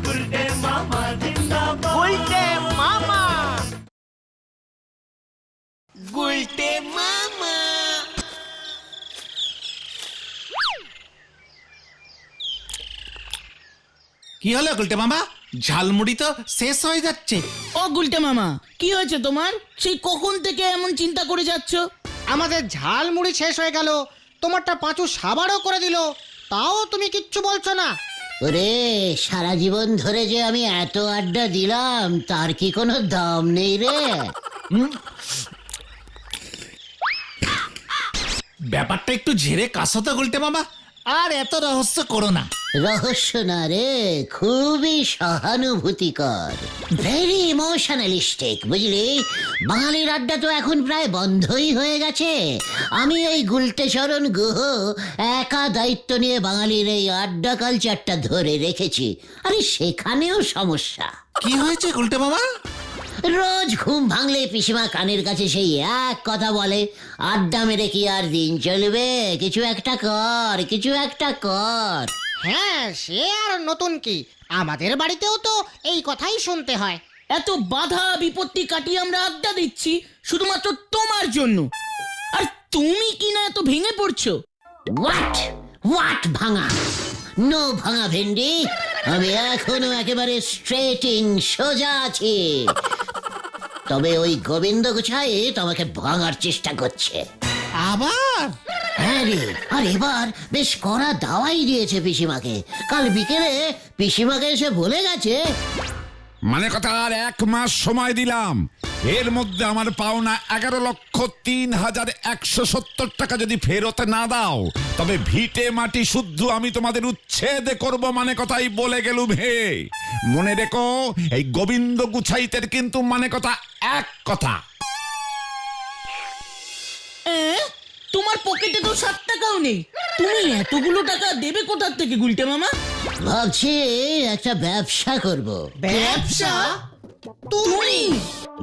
গুলটে মামা গুলটে মামা। কি হলো গুলটে মামা? ঝালমুড়ি তো শেষ হয়ে যাচ্ছে। ও গুলটে মামা, কি হয়েছে তোমার? সেই কখন থেকে এমন চিন্তা করে যাচ্ছ? আমাদের ঝাল মুড়ি শেষ হয়ে গেল, তোমারটা পাঁচু সাবারও করে দিল, তাও তুমি কিচ্ছু বলছো না। ওরে, সারা জীবন ধরে যে আমি এত আড্ডা দিলাম তার কি কোনো দাম নেই রে? ব্যাপারটা একটু ঝেড়ে কাশো তো গুলটে মামা, আর এত রহস্য করো না। রহস্য না রে, খুবই সহানুভূতিকর, ভেরি ইমোশনালিস্টিক, বুঝলি? বাঙালির আড্ডা তো এখন প্রায় বন্ধই হয়ে গেছে। আমি ওই গুলটেচরণ গুহ একা দায়িত্ব নিয়ে বাঙালির এই আড্ডা কালচারটা ধরে রেখেছি। আরে সেখানেও সমস্যা। কি হয়েছে গুলটে মামা? রোজ ঘুম ভাঙলে পিসিমা কানের কাছে সেই এক কথা বলে, আড্ডা মেরে কি আর দিন চলবে? কিছু একটা কর, কিছু একটা কর। হ্যাঁ, সে আর নতুন কি, আমাদের বাড়িতেও তো এই কথাই শুনতে হয়। এত বাধা বিপত্তি কাটিয়ে আমরা আড্ডা দিচ্ছি শুধুমাত্র তোমার জন্য, আর তুমি কি না এত ভেঙে পড়ছো? হোয়াট হোয়াট ভাঙা? নো ভাঙা ভেন্ডি, আমি এখনো একেবারে স্ট্রেটিং, সোজা আছি। তবে ওই গোবিন্দ গুছাই তোমাকে ভাঙার চেষ্টা করছে। আবার? হ্যাঁ রে, আর এবার বেশ কড়া দাওয়াই দিয়েছে পিসিমাকে। কাল বিকেলে পিসিমাকে এসে বলে গেছে, মানে কথা আর 1 মাস সময় দিলাম, এর মধ্যে আমার পাওনা 11,03,170 টাকা যদি ফেরত না দাও, তবে ভিটে মাটি শুদ্ধ আমি তোমাদের উচ্ছেদ করব, মানে কথাই বলে গেলুম হে। মনে রেখো, এই গোবিন্দ গুছাইতের কিন্তু মানে কথা এক কথা। তোমার পকেটে তো 7 টাকাও নেই, তুমি এতগুলো টাকা দেবে কোথার থেকে গুলটে মামা? ভাবছি একটা ব্যবসা করব। ব্যবসা? তুমি?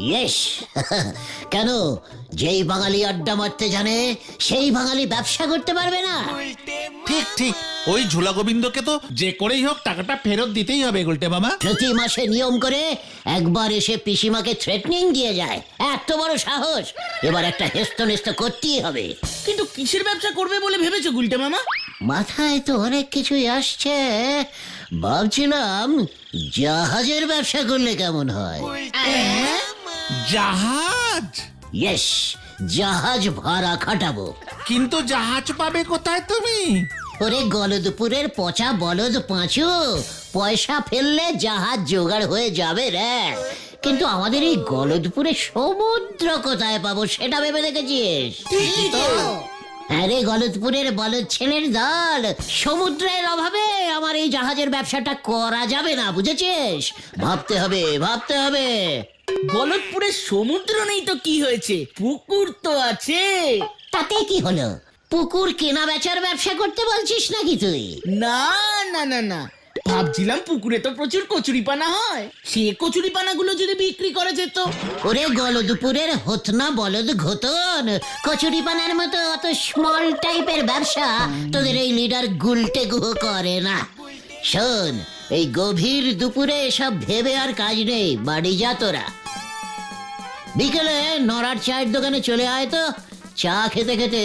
ইয়েস। কেন, যেই বাঙালি আড্ডা মারতে জানে সেই বাঙালি ব্যবসা করতে পারবে না? ঠিক ঠিক, ওই ঝোলা গোবিন্দকে তো যে করেই হোক টাকাটা ফেরত দিতেই হবে গুলটে মামা। প্রতি মাসে নিয়ম করে একবার এসে পিসিমাকে থ্রেটনিং দিয়ে যায়। এত বড় সাহস, এবার একটা হেস্তনেস্ত করতেই হবে। কিন্তু কিসের ব্যবসা করবে বলে ভেবেছো গুলটে মামা? মাথায় তো অনেক কিছুই আসছে। ভাবছিলাম জাহাজের ব্যবসা করলে কেমন হয়। জাহাজ? ইয়েস, জাহাজ ভাড়া খাটাবো। কিন্তু জাহাজ পাবে কোথায় তুমি? ওরে গলদপুরের পচা বলদ পাঁচু, পয়সা ফেললে জাহাজ জোগাড় হয়ে যাবে রে। কিন্তু আমাদের এই গলদপুরে সমুদ্র কোথায় পাবো সেটা ভেবে দেখেছিস? আরে গলদপুরের বলদ ছেলের দল, সমুদ্রের অভাবে আমার এই জাহাজের ব্যবসাটা করা যাবে না, বুঝেছিস? ভাবতে হবে, ভাবতে হবে। গলতপুরে সমুদ্র নেই তো কি হয়েছে, পুকুর তো আছে। তাতে কি হলো? পুকুর কেনা বেচার ব্যবসা করতে বলছিস নাকি তুই? না না না না, ভাবছিলাম পুকুরে তো প্রচুর কচুরিপানা হয়, সে কচুরিপানাগুলো যদি বিক্রি করা যেত। ওরে গলদপুরের হতনা বলদ ঘতন, কচুরিপানার মতো অত স্মল টাইপের ব্যবসা তোদের এই লিডার গুলটে গুহ করে না। শোন, এই গভীর দুপুরে এসব ভেবে আর কাজ নেই, বাড়ি যা তোরা। বিকেলে নড়ার চায়ের দোকানে চলে আয় তো, চা খেতে খেতে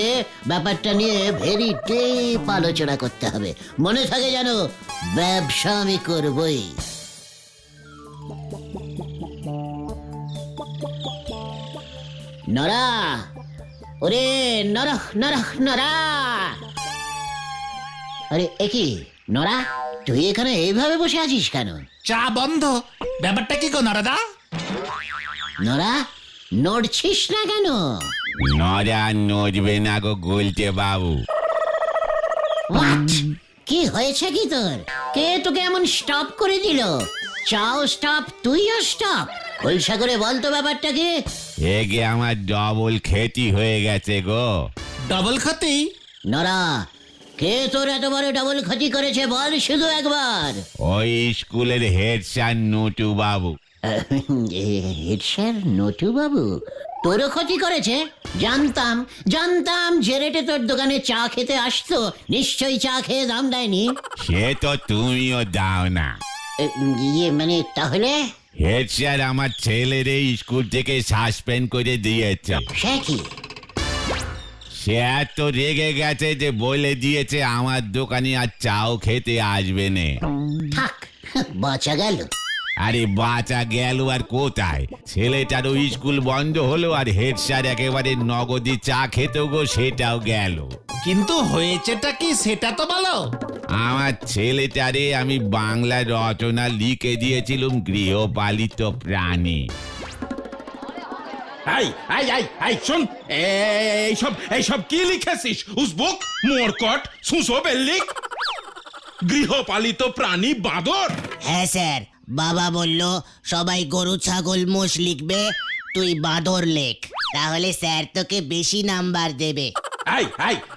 ব্যাপারটা নিয়ে ভেরি ডিপ আলোচনা করতে হবে। মনে থাকে যেন, ব্যবসা আমি করবই। নরা, ওরে নরহ নরহ নরা। আরে একই নরা, তুই এখানে এইভাবে বসে আছিস কেন? চা বন্ধ। ব্যাপারটা কি গো নরাদা? নরা, নড়ছিস না কেন? নরা নড়বে না গো গুলটে বাবু। হোয়াট? কি হয়েছে কি তোর? কে তোকে এমন স্টপ করে দিল? চাও স্টপ, তুইও স্টপ। খোলসা করে বলতো ব্যাপারটা কি? এগে আমার ডবল ক্ষতি হয়ে গেছে গো। ডবল ক্ষতি? নরা, কে তোর এত বড় ডবল ক্ষতি করেছে বল শুধু একবার। ওই স্কুলের হেড স্যার নটু বাবু। হেড স্যার নটু বাবু তোরও ক্ষতি করেছে? জানতাম জানতাম, যে রেটে তোর দোকানে চা খেতে আসতো নিশ্চয়ই চা খেয়ে দাম দেয়নি। সে তো তুমিও দাও না। ইয়ে মানে তাহলে হেড স্যার আমার ছেলের এই স্কুল থেকে সাসপেন্ড করে দিয়েছে। সে কি? সে এত রেগে গেছে যে বলে দিয়েছে আমার দোকানে আর চাও খেতে আসবে না। থাক, বাঁচা গেল। আরে বাঁচা গেল আর কোথায়, ছেলেটারও স্কুল বন্ধ হলো আর হেড স্যার একেবারে নগদি চা খেতে গো সেটাও গেল। কিন্তু হয়েছেটা কি সেটা তো বলো। আমার ছেলেটারে আমি বাংলা রচনা লিখে দিয়েছিলাম গৃহপালিত প্রাণী। শোন, এইসব কি লিখেছিস? উসবুক, মোরকট, সুসো বেল্লিক, গৃহপালিত প্রাণী বাঁদর। হ্যাঁ স্যার, বাবা বলল সবাই গরু ছাগল মোষ লিখবে, তুই বাঁদর লেখ, তাহলে স্যার তোকে বেশি নাম্বার দেবে।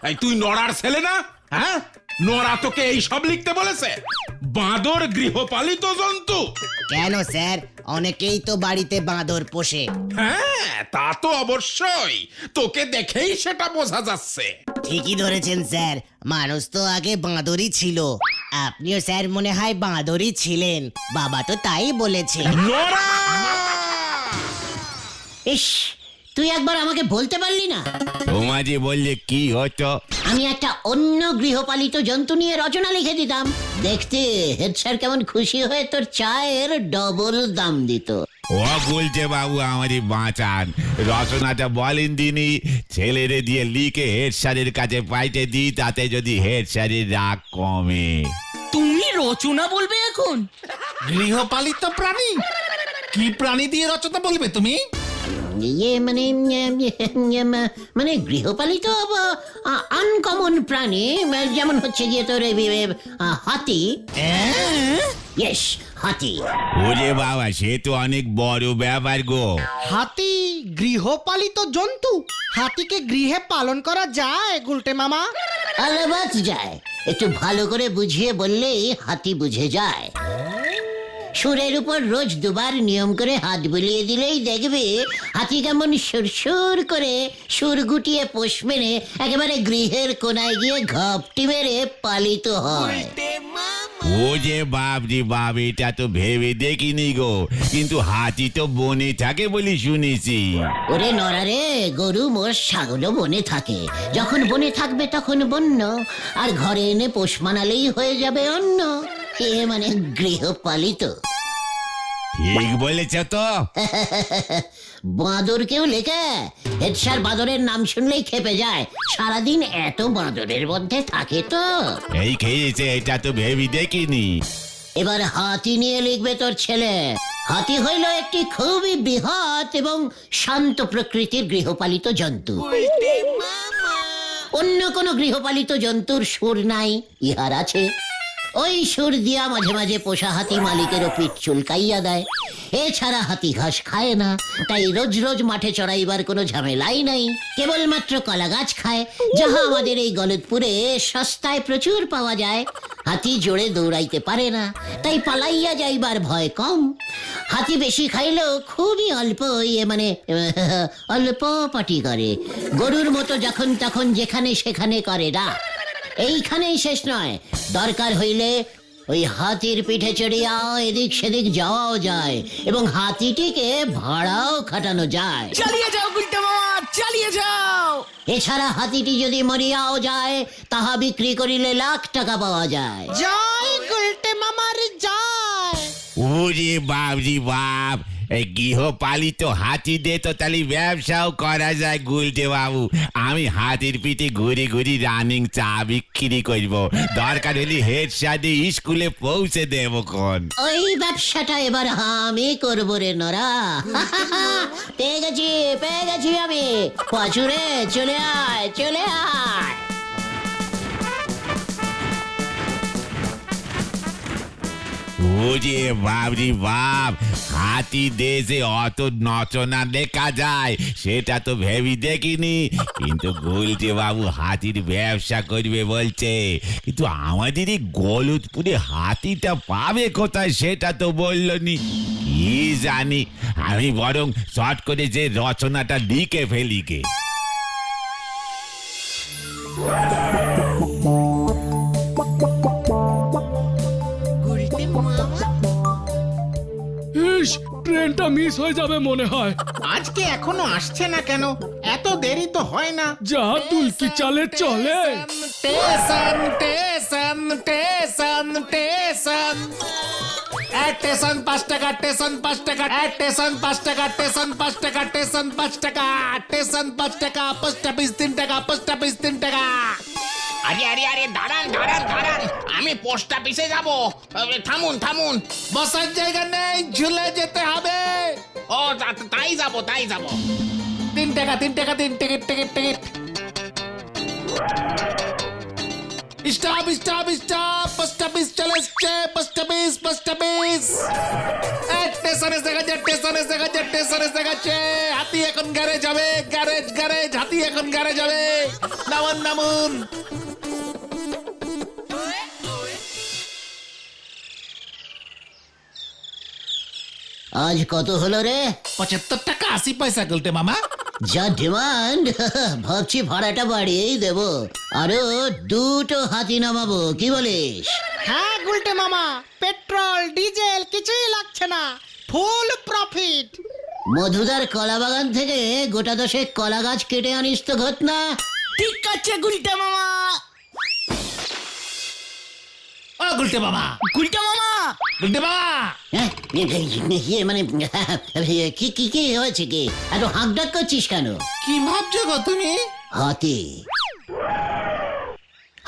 এই তুই নড়ার ছেলে না? হ্যাঁ, নড়া তোকে এই সব লিখতে বলেছে? বাঁদর গৃহপালিত জন্তু? কেন স্যার, অনেকেই তো বাড়িতে বাঁদর পোষে। হ্যাঁ, তা তো অবশ্যই, তোকে দেখেই সেটা বোঝা যাচ্ছে। ঠিকই ধরেছেন স্যার, মানুষ তো আগে বাঁদরই ছিল। আপনিও স্যার মনে হয় বাঁদরই ছিলেন, বাবা তো তাই বলেছে। নড়া! ইস, তুই একবার আমাকে বলতে পারলি না? তোমার যে বললে কি হতো? আমি একটা অন্য গৃহপালিত জন্তু নিয়ে রচনা লিখে দিতাম, দেখতে হেড স্যার কেমন খুশি হয়ে তোর চায়ের ডবল দাম দিত। ও বলছে বাবু আমারই বাঁচান, রচনাটা বলেন দিনই, ছেলেরে দিয়ে লিখে হেড স্যারের কাছে পাইতে দিই, তাতে যদি হেড স্যারের রাগ কমে। তুমি রচনা বলবে এখন? গৃহপালিত প্রাণী? কি প্রাণী দিয়ে রচনা বলবে তুমি? ইয়ে মানে গৃহপালিত আনকমন প্রাণী, যেমন হচ্ছে গিয়ে তোর হাতি। ইয়েস, হাতি। ওরে বাবা, সে তো অনেক বড় ব্যাপার গো। হাতি গৃহপালিত জন্তু? হাতিকে গৃহে পালন করা যায় গুলটে মামা? আলাবাত যায়, একটু ভালো করে বুঝিয়ে বললেই হাতি বুঝে যায়। সুরের উপর রোজ দুবার নিয়ম করে হাত বুলিয়ে দিলেই দেখবে হাতি কেমন সুরসুর করে সুর গুটিয়ে পোষ মেরে একেবারে গৃহের কোনায় গিয়ে ঘপটি মেরে পালিত হয়। ও যে বাপজি বাপ, এটা তো ভেবে দেখিনি গো, কিন্তু হাতি তো বনে থাকে বলি শুনেছি। ওরে নরারে, গরু মোষ ছাগলও বনে থাকে, যখন বনে থাকবে তখন বন্য, আর ঘরে এনে পোষ মানালেই হয়ে যাবে অন্য। এ মানে গৃহপালিত। ঠিক বলেছ তো। বাঁদর কেউ লেখে? হেড স্যার বাঁদরের নাম শুনলেই খেপে যায়, সারাদিন এত বাঁদরের মধ্যে থাকে তো। এই খেয়েছে, এটা তো ভেবে দেখিনি। এবার হাতি নিয়ে লিখবে তোর ছেলে। হাতি হইল একটি খুবই বৃহৎ এবং শান্ত প্রকৃতির গৃহপালিত জন্তু। অন্য কোনো গৃহপালিত জন্তুর সুর নাই, ইহার আছে। ওই সুর দিয়া মাঝে মাঝে পোষা হাতি মালিকেরও পিঠ চুলকাইয়া দেয়। এছাড়া হাতি ঘাস খায় না, তাই রোজ রোজ মাঠে চড়াইবার কোনো ঝামেলাই নাই, কেবলমাত্র কলা গাছ খায়, যাহা আমাদের এই গলতপুরে সস্তায় প্রচুর পাওয়া যায়। হাতি জোরে দৌড়াইতে পারে না, তাই পালাইয়া যাইবার ভয় কম। হাতি বেশি খাইলেও খুবই অল্প, মানে অল্প পাটি করে। গরুর মতো যখন তখন যেখানে সেখানে করে না। এইখানেই শেষ নয়, দরকার হইলে ওই হাতির পিঠে চড়িয়া এদিক সেদিক যাওয়াও যায় এবং হাতিটিকে ভাড়াও খাটানো যায়। চালিয়ে যাও গুলটে মামা, চালিয়ে যাও। এছাড়া হাতিটি যদি মরিয়াও যায়, তাহা বিক্রি করিলে লাখ টাকা পাওয়া যায়। জয় গুলটে মামার জয়। ওরে বাপজি বাপ, এই গৃহপালিত হাতি দিয়ে তো তাহলে ব্যবসাও করা যায় গুলটে বাবু। আমি হাতির পিঠে ঘুরে ঘুরে রানিং চা বিক্রি করব, দরকার হলে হেড স্যার স্কুলে পৌঁছে দেব কোন। ওই ব্যবসাটা এবার আমি করবো রে নরা। পেয়ে গেছি আমি। পাঁচুরে চলে আয়, চলে আয়। ওরে বাপরি বাপ, হাতি দেশে অত নচনা দেখা যায় সেটা তো ভেবে দেখিনি, কিন্তু গুলটে বাবু হাতির ব্যবসা করবে বলছে। কিন্তু আমাদের এই গলতপুরে হাতিটা পাবে কোথায় সেটা তো বললনি। কি জানি, আমি বরং শর্ট করে যে রচনাটা লিখে ফেলি গে। গুলটে মামা ইস ট্রেনটা মিস হয়ে যাবে মনে হয়। আজকে এখনো আসছে না কেন? এত দেরি তো হয় না। যা দুলকি চালে চলে। Station station station station station 5 টাকা, স্টেশন 5 টাকা, স্টেশন 5 টাকা, স্টেশন 5 টাকা, স্টেশন 5 টাকা, স্টেশন 5 টাকা, পোস্ট অফিস 3 টাকা, পোস্ট অফিস 3 টাকা। আরে আরে আরে দাঁড়ান দাঁড়ান দাঁড়ান, আমি পোস্ট অফিসে যাব। থামুন থামুন। বসার জায়গা নেই, ঝুলে যেতে হবে। ও তাই যাব তাই যাব। 3 টাকা 3 টাকা 3 ticket ticket ticket. Stop stop stop, post office চলে এসছে, post office post office. Station এসে গেছে, স্টেশন এসে গেছে, স্টেশন এসে গেছে। হাতি এখন গ্যারেজ যাবে, গ্যারেজ গ্যারেজ, হাতি এখন গ্যারেজ যাবে। নামুন নামুন। আজ কত হলো রে? 75 টাকা 80 পয়সা গুলটে মামা। যা ডিমান্ড, ভাবছি ভাড়াটা বাড়িয়েই দেবো। আরো 2টো হাতি নামাবো, কি বলিস? হ্যাঁ গুলটে মামা, পেট্রোল ডিজেল কিছুই লাগছে না, ফুল প্রফিট। মধুদার কলা বাগান থেকে গোটা 10 কলা গাছ কেটে আনিস তো ঘটনা। ঠিক আছে গুলটা মামা। ও গুলটে মামা, গুলটা মামা, গুলটে মামা। হ্যাঁ, ইয়ে মানে কি কি কি হয়েছে কি? এত হাঁক ডাক করছিস কেন? কি ভাবছো গো তুমি? হাতি,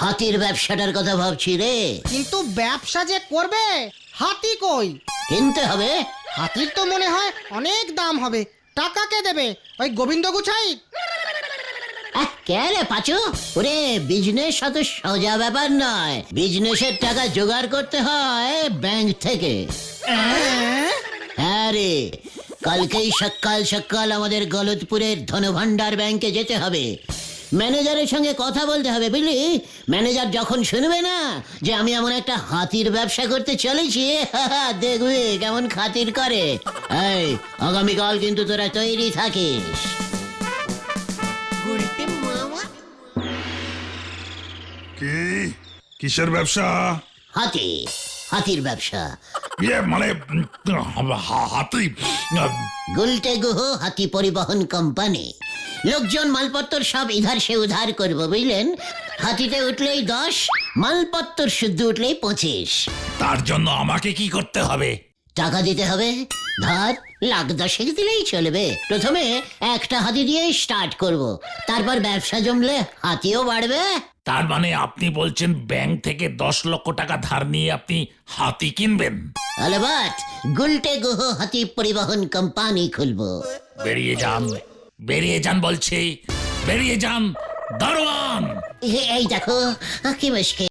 হাতির ব্যবসাটার কথা ভাবছি রে। কিন্তু ব্যবসা যে করবে, হাতি কই? কিনতে হবে। হাতির তো মনে হয় অনেক দাম হবে। টাকা কে দেবে? ওই গোবিন্দ গুছাই? কে রে পাচু? ওরে বিজনেস অত সোজা ব্যাপার নয়, বিজনেসের টাকা জোগাড় করতে হয় ব্যাংক থেকে। হ্যাঁ রে, কালকেই সকাল সকাল আমাদের গলতপুরের ধনভান্ডার ব্যাংকে যেতে হবে। ম্যানেজারের সঙ্গে কথা বলতে হবে, বুঝলি? ম্যানেজার যখন শুনবে না যে আমি এমন একটা হাতির ব্যবসা করতে চলেছি, দেখবি কেমন খাতির করে। এই আগামীকাল কিন্তু তোরা তৈরি থাকিস। কি কিসের ব্যবসা? হাতি, হাতির ব্যবসা। ইয়ে মানে হাতি। গুলটে গুহ হাতি পরিবহন কোম্পানি। লোকজন মালপত্তর সব ইধার সে উধার করবো, বুঝলেন? হাতিতে উঠলেই 10, মালপত্তর শুদ্ধ উঠলেই 25। তার জন্য আমাকে কি করতে হবে? টাকা দিতে হবে। ধর 1,10,000 দিলেই চলবে। প্রথমে একটা হাতি দিয়ে স্টার্ট করব, তারপর ব্যবসা জমলে হাতিও বাড়বে। তার মানে আপনি বলছেন ব্যাংক থেকে 10 লক্ষ টাকা ধার নিয়ে আপনি হাতি কিনবেন? আলবাত, গুলটে গুহ হাতি পরিবহন কোম্পানি খুলবো। বেরিয়ে যান, বেরিয়ে যান বলছি, বেরিয়ে যান দারোয়ান। এই দেখো কি মুশকিল।